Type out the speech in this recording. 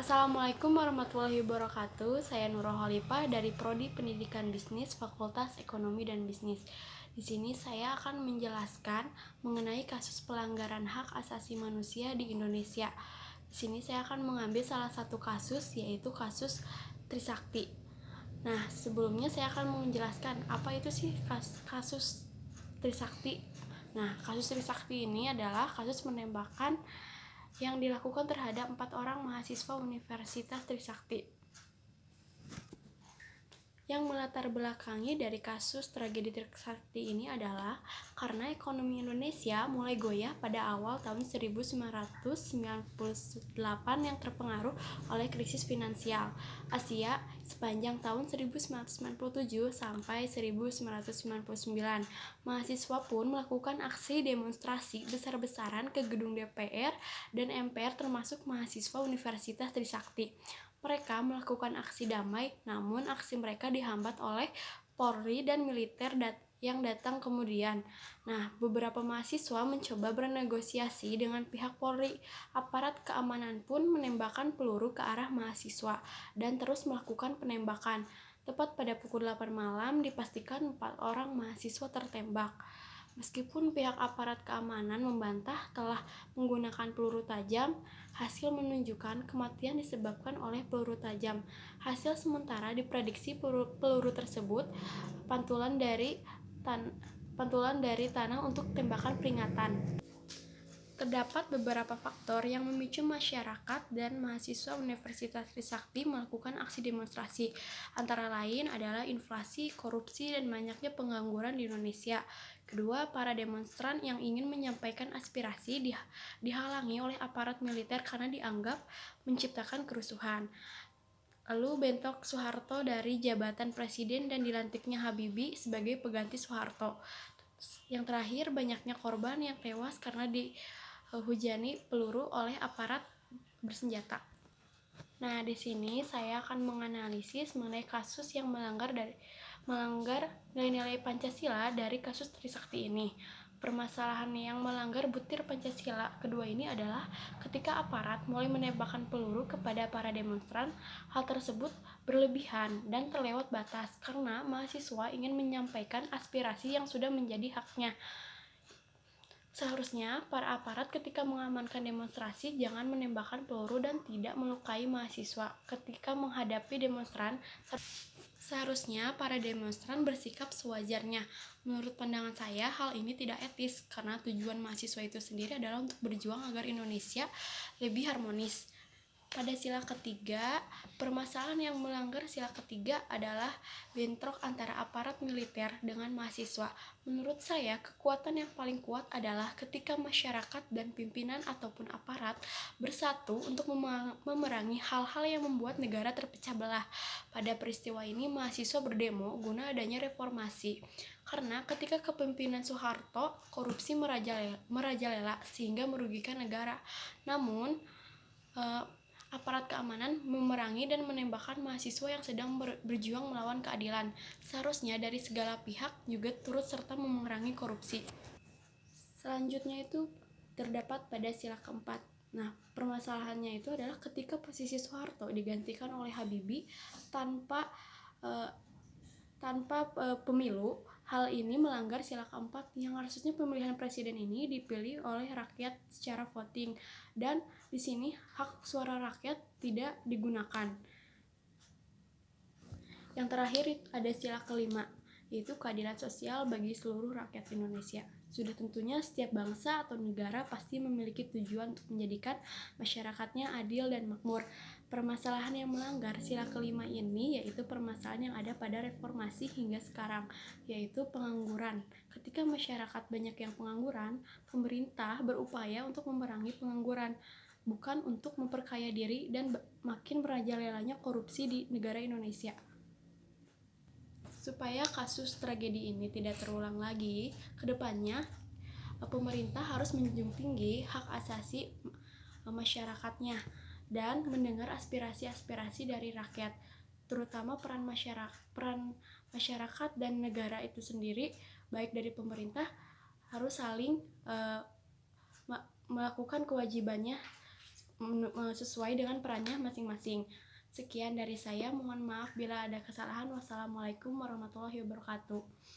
Assalamualaikum warahmatullahi wabarakatuh. Saya Nurul Holipah dari Prodi Pendidikan Bisnis Fakultas Ekonomi dan Bisnis. Di sini saya akan menjelaskan mengenai kasus pelanggaran hak asasi manusia di Indonesia. Di sini saya akan mengambil salah satu kasus, yaitu kasus Trisakti. Nah, sebelumnya saya akan menjelaskan apa itu sih kasus Trisakti. Nah, kasus Trisakti ini adalah kasus penembakan yang dilakukan terhadap 4 orang mahasiswa Universitas Trisakti. Yang melatar belakangi dari kasus tragedi Trisakti ini adalah karena ekonomi Indonesia mulai goyah pada awal tahun 1998 yang terpengaruh oleh krisis finansial Asia sepanjang tahun 1997 sampai 1999. Mahasiswa pun melakukan aksi demonstrasi besar-besaran ke gedung DPR dan MPR termasuk mahasiswa Universitas Trisakti. Mereka melakukan aksi damai, namun aksi mereka dihambat oleh Polri dan militer yang datang kemudian. Nah, beberapa mahasiswa mencoba bernegosiasi dengan pihak Polri. Aparat keamanan pun menembakkan peluru ke arah mahasiswa dan terus melakukan penembakan. Tepat pada pukul 8 malam dipastikan 4 orang mahasiswa tertembak. Meskipun pihak aparat keamanan membantah telah menggunakan peluru tajam, hasil menunjukkan kematian disebabkan oleh peluru tajam. Hasil sementara diprediksi peluru tersebut pantulan dari tanah untuk tembakan peringatan. Terdapat beberapa faktor yang memicu masyarakat dan mahasiswa Universitas Trisakti melakukan aksi demonstrasi. Antara lain adalah inflasi, korupsi, dan banyaknya pengangguran di Indonesia. Kedua, para demonstran yang ingin menyampaikan aspirasi dihalangi oleh aparat militer karena dianggap menciptakan kerusuhan. Lalu bentrok Soeharto dari jabatan presiden dan dilantiknya Habibie sebagai pengganti Soeharto. Yang terakhir, banyaknya korban yang tewas karena dihujani peluru oleh aparat bersenjata. Nah, di sini saya akan menganalisis mengenai kasus yang melanggar nilai-nilai Pancasila dari kasus Trisakti ini. Permasalahan yang melanggar butir Pancasila kedua ini adalah ketika aparat mulai menembakkan peluru kepada para demonstran. Hal tersebut berlebihan dan terlewat batas karena mahasiswa ingin menyampaikan aspirasi yang sudah menjadi haknya. Seharusnya para aparat ketika mengamankan demonstrasi jangan menembakkan peluru dan tidak melukai mahasiswa. Ketika menghadapi demonstran, seharusnya para demonstran bersikap sewajarnya. Menurut pandangan saya, hal ini tidak etis karena tujuan mahasiswa itu sendiri adalah untuk berjuang agar Indonesia lebih harmonis. Pada sila ketiga, permasalahan yang melanggar sila ketiga adalah bentrok antara aparat militer dengan mahasiswa. Menurut saya, kekuatan yang paling kuat adalah ketika masyarakat dan pimpinan ataupun aparat bersatu untuk memerangi hal-hal yang membuat negara terpecah belah. Pada peristiwa ini, mahasiswa berdemo guna adanya reformasi. Karena ketika kepemimpinan Soeharto, korupsi merajalela sehingga merugikan negara. Namun, aparat keamanan memerangi dan menembakkan mahasiswa yang sedang berjuang melawan keadilan. Seharusnya dari segala pihak juga turut serta memerangi korupsi. Selanjutnya itu terdapat pada sila keempat. Nah, permasalahannya itu adalah ketika posisi Soeharto digantikan oleh Habibie tanpa pemilu. Hal ini melanggar sila keempat yang harusnya pemilihan presiden ini dipilih oleh rakyat secara voting, dan di sini hak suara rakyat tidak digunakan. Yang terakhir ada sila kelima, yaitu keadilan sosial bagi seluruh rakyat Indonesia. Sudah tentunya setiap bangsa atau negara pasti memiliki tujuan untuk menjadikan masyarakatnya adil dan makmur. Permasalahan yang melanggar sila kelima ini yaitu permasalahan yang ada pada reformasi hingga sekarang, yaitu pengangguran. Ketika masyarakat banyak yang pengangguran, pemerintah berupaya untuk memerangi pengangguran, bukan untuk memperkaya diri dan makin merajalelanya korupsi di negara Indonesia. Supaya kasus tragedi ini tidak terulang lagi, kedepannya pemerintah harus menjunjung tinggi hak asasi masyarakatnya dan mendengar aspirasi-aspirasi dari rakyat, terutama peran masyarakat dan negara itu sendiri, baik dari pemerintah harus saling melakukan kewajibannya sesuai dengan perannya masing-masing. Sekian dari saya, mohon maaf bila ada kesalahan. Wassalamualaikum warahmatullahi wabarakatuh.